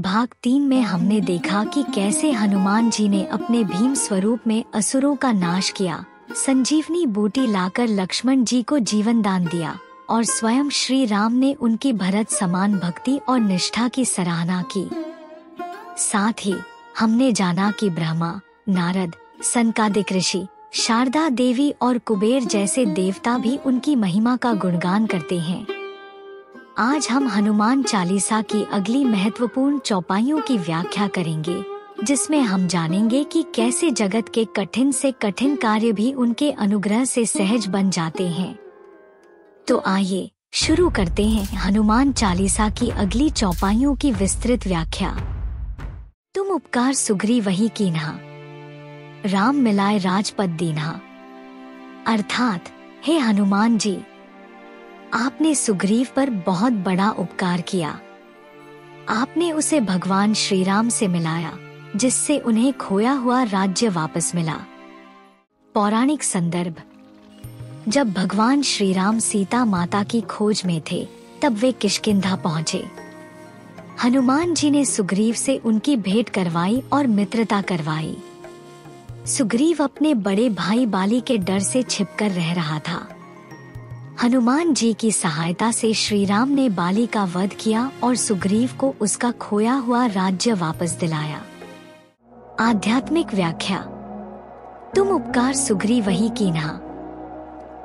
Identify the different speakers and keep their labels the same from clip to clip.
Speaker 1: भाग 3 में हमने देखा कि कैसे हनुमान जी ने अपने भीम स्वरूप में असुरों का नाश किया, संजीवनी बूटी लाकर लक्ष्मण जी को जीवन दान दिया और स्वयं श्री राम ने उनकी भरत समान भक्ति और निष्ठा की सराहना की। साथ ही हमने जाना कि ब्रह्मा, नारद, सनकादिक ऋषि, शारदा देवी और कुबेर जैसे देवता भी उनकी महिमा का गुणगान करते हैं। आज हम हनुमान चालीसा की अगली महत्वपूर्ण चौपाइयों की व्याख्या करेंगे, जिसमें हम जानेंगे कि कैसे जगत के कठिन से कठिन कार्य भी उनके अनुग्रह से सहज बन जाते हैं। तो आइए शुरू करते हैं हनुमान चालीसा की अगली चौपाइयों की विस्तृत व्याख्या। तुम उपकार सुग्रीवहि कीन्हा, राम मिलाए राजपद दीन्हा। अर्थात हे हनुमान जी, आपने सुग्रीव पर बहुत बड़ा उपकार किया। आपने उसे भगवान श्री राम से मिलाया, जिससे उन्हें खोया हुआ राज्य वापस मिला। पौराणिक संदर्भ। जब भगवान श्री राम सीता माता की खोज में थे, तब वे किष्किंधा पहुँचे। हनुमान जी ने सुग्रीव से उनकी भेंट करवाई और मित्रता करवाई। सुग्रीव अपने बड़े भाई बाली के डर से छिपकर रह रहा था। हनुमान जी की सहायता से श्री राम ने बाली का वध किया और सुग्रीव को उसका खोया हुआ राज्य वापस दिलाया। आध्यात्मिक व्याख्या। तुम उपकार सुग्रीवहि कीन्हा।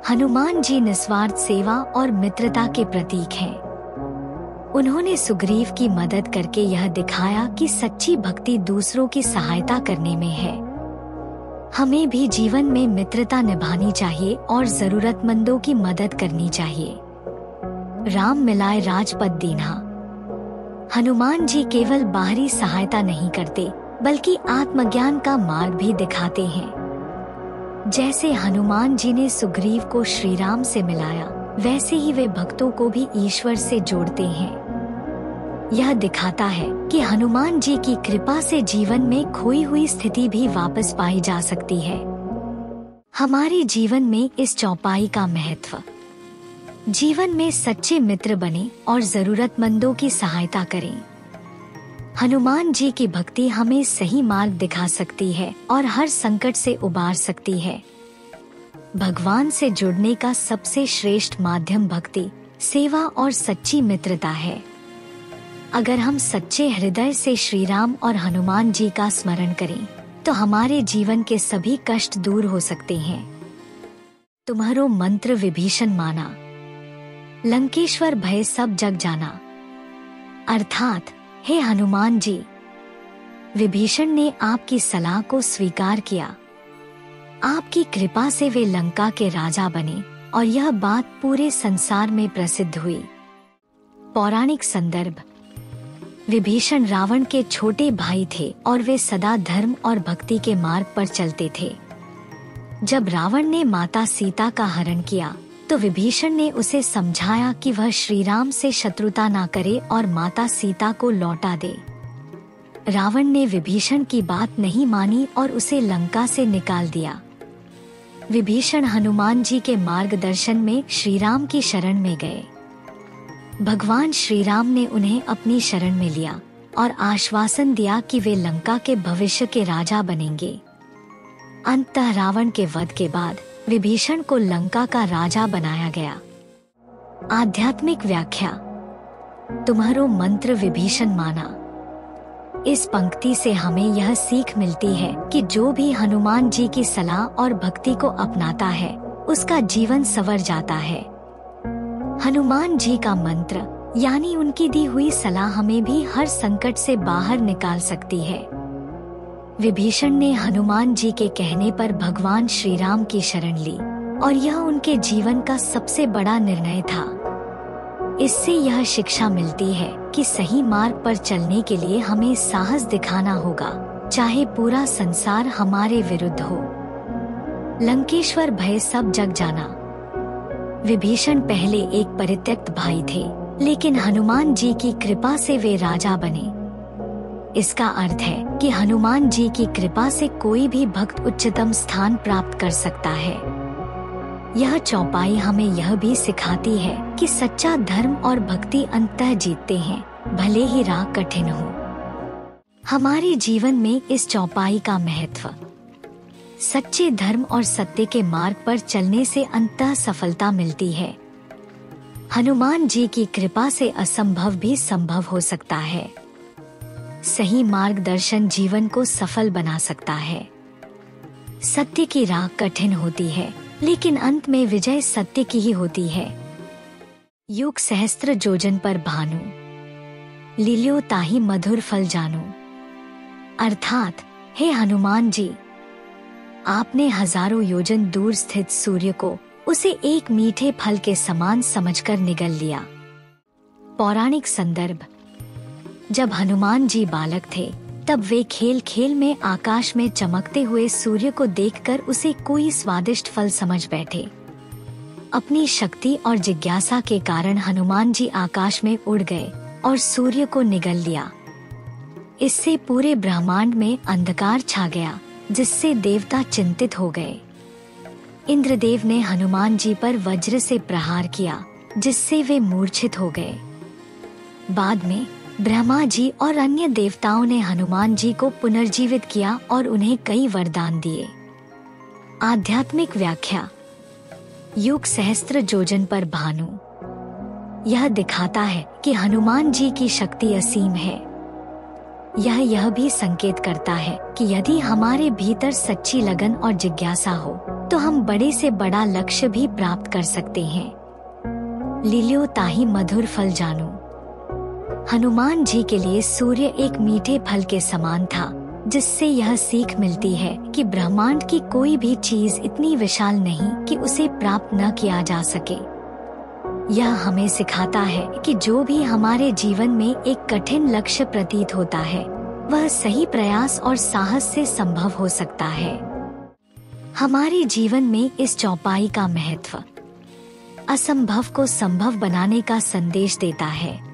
Speaker 1: हनुमान जी निस्वार्थ सेवा और मित्रता के प्रतीक हैं। उन्होंने सुग्रीव की मदद करके यह दिखाया कि सच्ची भक्ति दूसरों की सहायता करने में है। हमें भी जीवन में मित्रता निभानी चाहिए और जरूरतमंदों की मदद करनी चाहिए। राम मिलाए राजपद दीन्हा। हनुमान जी केवल बाहरी सहायता नहीं करते, बल्कि आत्मज्ञान का मार्ग भी दिखाते हैं। जैसे हनुमान जी ने सुग्रीव को श्री राम से मिलाया, वैसे ही वे भक्तों को भी ईश्वर से जोड़ते हैं। यह दिखाता है कि हनुमान जी की कृपा से जीवन में खोई हुई स्थिति भी वापस पाई जा सकती है। हमारे जीवन में इस चौपाई का महत्व। जीवन में सच्चे मित्र बने और जरूरतमंदों की सहायता करें। हनुमान जी की भक्ति हमें सही मार्ग दिखा सकती है और हर संकट से उबार सकती है। भगवान से जुड़ने का सबसे श्रेष्ठ माध्यम भक्ति, सेवा और सच्ची मित्रता है। अगर हम सच्चे हृदय से श्री राम और हनुमान जी का स्मरण करें, तो हमारे जीवन के सभी कष्ट दूर हो सकते हैं। तुम्हारो मंत्र विभीषण माना, लंकेश्वर भय सब जग जाना। अर्थात हे हनुमान जी, विभीषण ने आपकी सलाह को स्वीकार किया। आपकी कृपा से वे लंका के राजा बने और यह बात पूरे संसार में प्रसिद्ध हुई। पौराणिक संदर्भ। विभीषण रावण के छोटे भाई थे और वे सदा धर्म और भक्ति के मार्ग पर चलते थे। जब रावण ने माता सीता का हरण किया, तो विभीषण ने उसे समझाया कि वह श्री राम से शत्रुता ना करे और माता सीता को लौटा दे। रावण ने विभीषण की बात नहीं मानी और उसे लंका से निकाल दिया। विभीषण हनुमान जी के मार्गदर्शन में श्री राम की शरण में गए। भगवान श्री राम ने उन्हें अपनी शरण में लिया और आश्वासन दिया कि वे लंका के भविष्य के राजा बनेंगे। अंततः रावण के वध के बाद विभीषण को लंका का राजा बनाया गया। आध्यात्मिक व्याख्या। तुम्हारो मंत्र विभीषण माना। इस पंक्ति से हमें यह सीख मिलती है कि जो भी हनुमान जी की सलाह और भक्ति को अपनाता है, उसका जीवन संवर जाता है। हनुमान जी का मंत्र यानी उनकी दी हुई सलाह हमें भी हर संकट से बाहर निकाल सकती है। विभीषण ने हनुमान जी के कहने पर भगवान श्री राम की शरण ली और यह उनके जीवन का सबसे बड़ा निर्णय था। इससे यह शिक्षा मिलती है कि सही मार्ग पर चलने के लिए हमें साहस दिखाना होगा, चाहे पूरा संसार हमारे विरुद्ध हो। लंकेश्वर भय सब जग जाना। विभीषण पहले एक परित्यक्त भाई थे, लेकिन हनुमान जी की कृपा से वे राजा बने। इसका अर्थ है कि हनुमान जी की कृपा से कोई भी भक्त उच्चतम स्थान प्राप्त कर सकता है। यह चौपाई हमें यह भी सिखाती है कि सच्चा धर्म और भक्ति अंततः जीतते हैं, भले ही राह कठिन हो। हमारे जीवन में इस चौपाई का महत्व। सच्चे धर्म और सत्य के मार्ग पर चलने से अंततः सफलता मिलती है। हनुमान जी की कृपा से असंभव भी संभव हो सकता है। सही मार्गदर्शन जीवन को सफल बना सकता है। सत्य की राह कठिन होती है, लेकिन अंत में विजय सत्य की ही होती है। युग सहस्त्र जोजन पर भानु, लील्यो ताहि मधुर फल जानू। अर्थात, हे हनुमान जी, आपने हजारों योजन दूर स्थित सूर्य को उसे एक मीठे फल के समान समझकर निगल लिया। पौराणिक संदर्भ। जब हनुमान जी बालक थे, तब वे खेल खेल में आकाश में चमकते हुए सूर्य को देखकर उसे कोई स्वादिष्ट फल समझ बैठे। अपनी शक्ति और जिज्ञासा के कारण हनुमान जी आकाश में उड़ गए और सूर्य को निगल लिया। इससे पूरे ब्रह्मांड में अंधकार छा गया, जिससे देवता चिंतित हो गए। इंद्रदेव ने हनुमान जी पर वज्र से प्रहार किया, जिससे वे मूर्छित हो गए। बाद में ब्रह्मा जी और अन्य देवताओं ने हनुमान जी को पुनर्जीवित किया और उन्हें कई वरदान दिए। आध्यात्मिक व्याख्या। युग सहस्त्र जोजन पर भानु। यह दिखाता है कि हनुमान जी की शक्ति असीम है। यह भी संकेत करता है कि यदि हमारे भीतर सच्ची लगन और जिज्ञासा हो, तो हम बड़े से बड़ा लक्ष्य भी प्राप्त कर सकते हैं। लील्यो ताहि मधुर फल जानू। हनुमान जी के लिए सूर्य एक मीठे फल के समान था, जिससे यह सीख मिलती है कि ब्रह्मांड की कोई भी चीज इतनी विशाल नहीं कि उसे प्राप्त न किया जा सके। यह हमें सिखाता है कि जो भी हमारे जीवन में एक कठिन लक्ष्य प्रतीत होता है, वह सही प्रयास और साहस से संभव हो सकता है। हमारे जीवन में इस चौपाई का महत्व असंभव को संभव बनाने का संदेश देता है।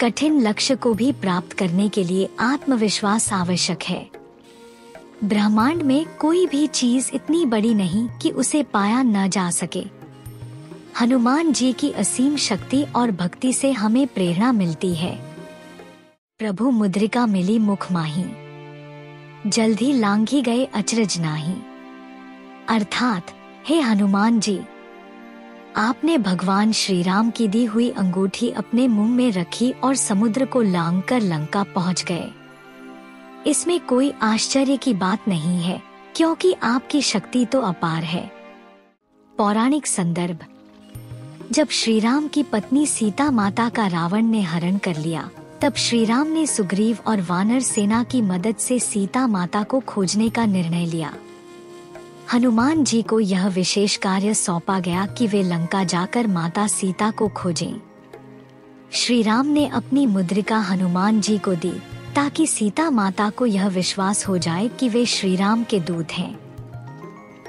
Speaker 1: कठिन लक्ष्य को भी प्राप्त करने के लिए आत्मविश्वास आवश्यक है। ब्रह्मांड में कोई भी चीज इतनी बड़ी नहीं कि उसे पाया न जा सके। हनुमान जी की असीम शक्ति और भक्ति से हमें प्रेरणा मिलती है। प्रभु मुद्रिका मिली मुख माही, जल्दी लांघी गए अचरज नाही। अर्थात, हे हनुमान जी, आपने भगवान श्री राम की दी हुई अंगूठी अपने मुंह में रखी और समुद्र को लांघकर लंका पहुंच गए। इसमें कोई आश्चर्य की बात नहीं है, क्योंकि आपकी शक्ति तो अपार है। पौराणिक संदर्भ। जब श्री राम की पत्नी सीता माता का रावण ने हरण कर लिया, तब श्री राम ने सुग्रीव और वानर सेना की मदद से सीता माता को खोजने का निर्णय लिया। हनुमान जी को यह विशेष कार्य सौंपा गया कि वे लंका जाकर माता सीता को खोजें। श्री राम ने अपनी मुद्रिका हनुमान जी को दी, ताकि सीता माता को यह विश्वास हो जाए कि वे श्री राम के दूत हैं।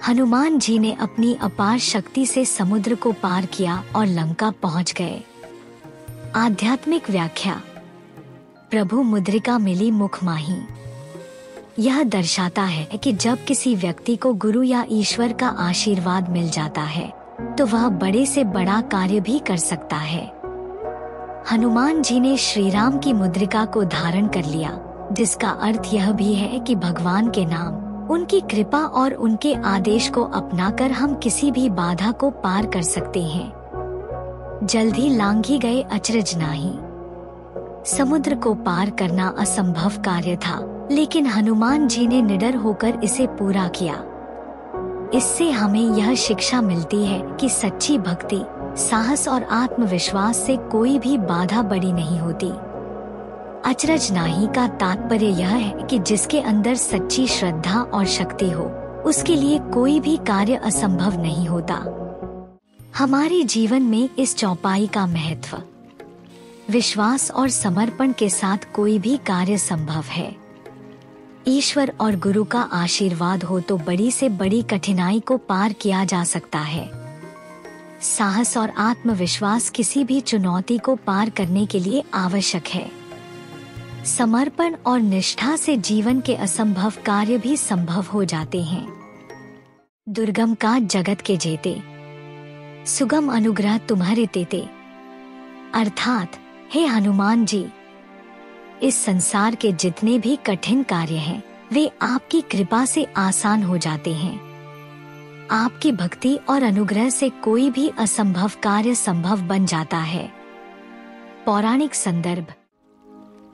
Speaker 1: हनुमान जी ने अपनी अपार शक्ति से समुद्र को पार किया और लंका पहुंच गए। आध्यात्मिक व्याख्या। प्रभु मुद्रिका मिली मुख माही। यह दर्शाता है कि जब किसी व्यक्ति को गुरु या ईश्वर का आशीर्वाद मिल जाता है, तो वह बड़े से बड़ा कार्य भी कर सकता है। हनुमान जी ने श्री राम की मुद्रिका को धारण कर लिया, जिसका अर्थ यह भी है कि भगवान के नाम, उनकी कृपा और उनके आदेश को अपनाकर हम किसी भी बाधा को पार कर सकते हैं। जल्दी लांघी गए अचरज नाही। समुद्र को पार करना असंभव कार्य था, लेकिन हनुमान जी ने निडर होकर इसे पूरा किया। इससे हमें यह शिक्षा मिलती है कि सच्ची भक्ति, साहस और आत्मविश्वास से कोई भी बाधा बड़ी नहीं होती। अचरज नाही का तात्पर्य यह है कि जिसके अंदर सच्ची श्रद्धा और शक्ति हो, उसके लिए कोई भी कार्य असंभव नहीं होता। हमारे जीवन में इस चौपाई का महत्व। विश्वास और समर्पण के साथ कोई भी कार्य संभव है। ईश्वर और गुरु का आशीर्वाद हो तो बड़ी से बड़ी कठिनाई को पार किया जा सकता है। साहस और आत्मविश्वास किसी भी चुनौती को पार करने के लिए आवश्यक है। समर्पण और निष्ठा से जीवन के असंभव कार्य भी संभव हो जाते हैं। दुर्गम का जगत के जेते, सुगम अनुग्रह तुम्हारे तेते। अर्थात, हे हनुमान जी, इस संसार के जितने भी कठिन कार्य हैं, वे आपकी कृपा से आसान हो जाते हैं। आपकी भक्ति और अनुग्रह से कोई भी असंभव कार्य संभव बन जाता है। पौराणिक संदर्भ।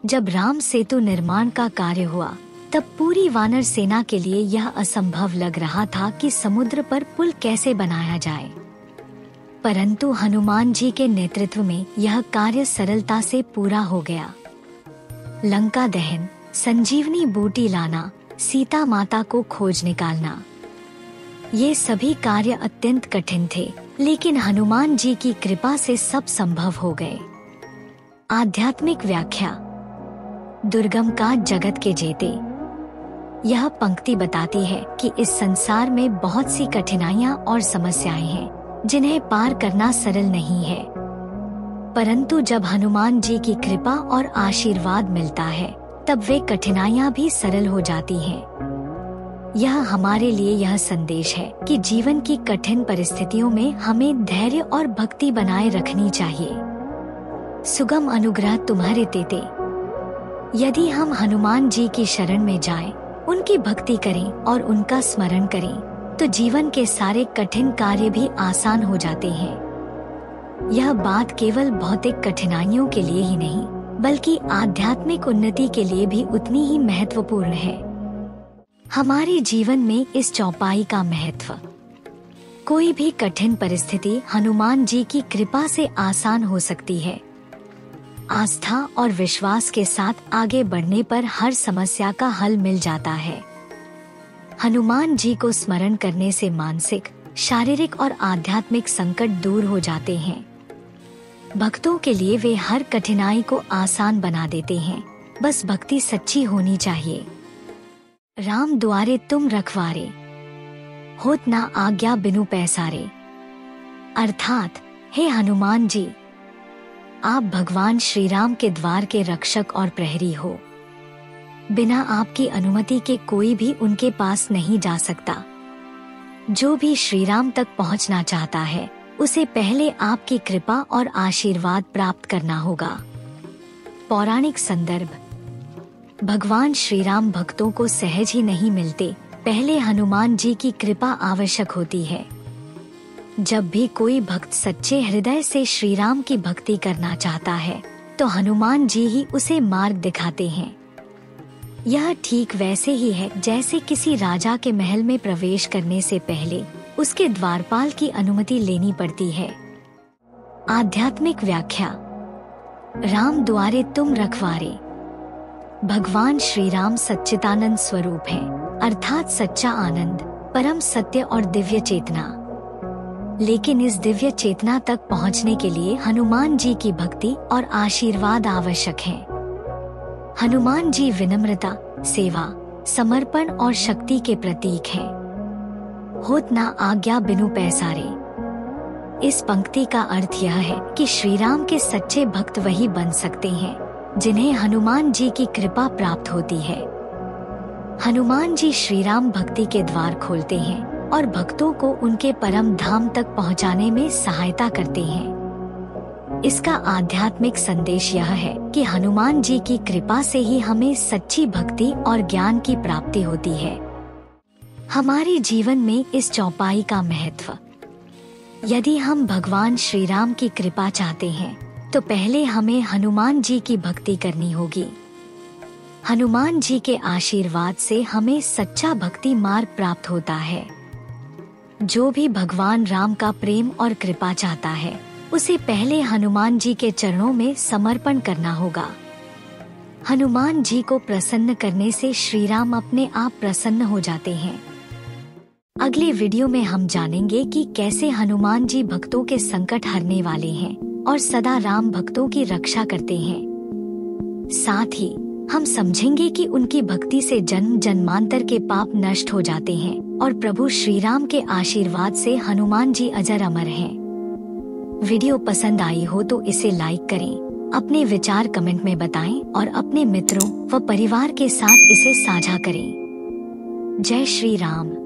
Speaker 1: जब राम सेतु निर्माण का कार्य हुआ, तब पूरी वानर सेना के लिए यह असंभव लग रहा था कि समुद्र पर पुल कैसे बनाया जाए। परंतु हनुमान जी के नेतृत्व में यह कार्य सरलता से पूरा हो गया। लंका दहन, संजीवनी बूटी लाना, सीता माता को खोज निकालना, ये सभी कार्य अत्यंत कठिन थे, लेकिन हनुमान जी की कृपा से सब संभव हो गए। आध्यात्मिक व्याख्या। दुर्गम का जगत के जेते। यह पंक्ति बताती है कि इस संसार में बहुत सी कठिनाइयां और समस्याएं हैं, जिन्हें पार करना सरल नहीं है। परंतु जब हनुमान जी की कृपा और आशीर्वाद मिलता है, तब वे कठिनाइयां भी सरल हो जाती हैं। यह हमारे लिए यह संदेश है कि जीवन की कठिन परिस्थितियों में हमें धैर्य और भक्ति बनाए रखनी चाहिए। सुगम अनुग्रह तुम्हारे तेते। यदि हम हनुमान जी की शरण में जाएं, उनकी भक्ति करें और उनका स्मरण करें, तो जीवन के सारे कठिन कार्य भी आसान हो जाते हैं। यह बात केवल भौतिक कठिनाइयों के लिए ही नहीं, बल्कि आध्यात्मिक उन्नति के लिए भी उतनी ही महत्वपूर्ण है। हमारे जीवन में इस चौपाई का महत्व। कोई भी कठिन परिस्थिति हनुमान जी की कृपा से आसान हो सकती है। आस्था और विश्वास के साथ आगे बढ़ने पर हर समस्या का हल मिल जाता है। हनुमान जी को स्मरण करने से मानसिक, शारीरिक और आध्यात्मिक संकट दूर हो जाते हैं। भक्तों के लिए वे हर कठिनाई को आसान बना देते हैं, बस भक्ति सच्ची होनी चाहिए। राम द्वारे तुम रखवारे, होत ना आज्ञा बिनु पैसारे। अर्थात, हे हनुमान जी, आप भगवान श्री राम के द्वार के रक्षक और प्रहरी हो। बिना आपकी अनुमति के कोई भी उनके पास नहीं जा सकता। जो भी श्री राम तक पहुंचना चाहता है, उसे पहले आपकी कृपा और आशीर्वाद प्राप्त करना होगा। पौराणिक संदर्भ। भगवान श्री राम भक्तों को सहज ही नहीं मिलते, पहले हनुमान जी की कृपा आवश्यक होती है। जब भी कोई भक्त सच्चे हृदय से श्री राम की भक्ति करना चाहता है, तो हनुमान जी ही उसे मार्ग दिखाते हैं। यह ठीक वैसे ही है जैसे किसी राजा के महल में प्रवेश करने से पहले उसके द्वारपाल की अनुमति लेनी पड़ती है। आध्यात्मिक व्याख्या। राम द्वारे तुम रखवारे। भगवान श्री राम सच्चिदानंद स्वरूप है, अर्थात सच्चा आनंद, परम सत्य और दिव्य चेतना। लेकिन इस दिव्य चेतना तक पहुंचने के लिए हनुमान जी की भक्ति और आशीर्वाद आवश्यक है। हनुमान जी विनम्रता, सेवा, समर्पण और शक्ति के प्रतीक हैं। होत ना आज्ञा बिनु पैसारे। इस पंक्ति का अर्थ यह है कि श्री राम के सच्चे भक्त वही बन सकते हैं जिन्हें हनुमान जी की कृपा प्राप्त होती है। हनुमान जी श्री राम भक्ति के द्वार खोलते हैं और भक्तों को उनके परम धाम तक पहुंचाने में सहायता करते हैं। इसका आध्यात्मिक संदेश यह है कि हनुमान जी की कृपा से ही हमें सच्ची भक्ति और ज्ञान की प्राप्ति होती है। हमारे जीवन में इस चौपाई का महत्व। यदि हम भगवान श्री राम की कृपा चाहते हैं, तो पहले हमें हनुमान जी की भक्ति करनी होगी। हनुमान जी के आशीर्वाद से हमें सच्चा भक्ति मार्ग प्राप्त होता है। जो भी भगवान राम का प्रेम और कृपा चाहता है, उसे पहले हनुमान जी के चरणों में समर्पण करना होगा। हनुमान जी को प्रसन्न करने से श्री राम अपने आप प्रसन्न हो जाते हैं। अगले वीडियो में हम जानेंगे कि कैसे हनुमान जी भक्तों के संकट हरने वाले हैं और सदा राम भक्तों की रक्षा करते हैं। साथ ही हम समझेंगे कि उनकी भक्ति से जन्म जन्मांतर के पाप नष्ट हो जाते हैं और प्रभु श्री राम के आशीर्वाद से हनुमान जी अजर अमर हैं। वीडियो पसंद आई हो तो इसे लाइक करें, अपने विचार कमेंट में बताएं और अपने मित्रों व परिवार के साथ इसे साझा करें। जय श्री राम।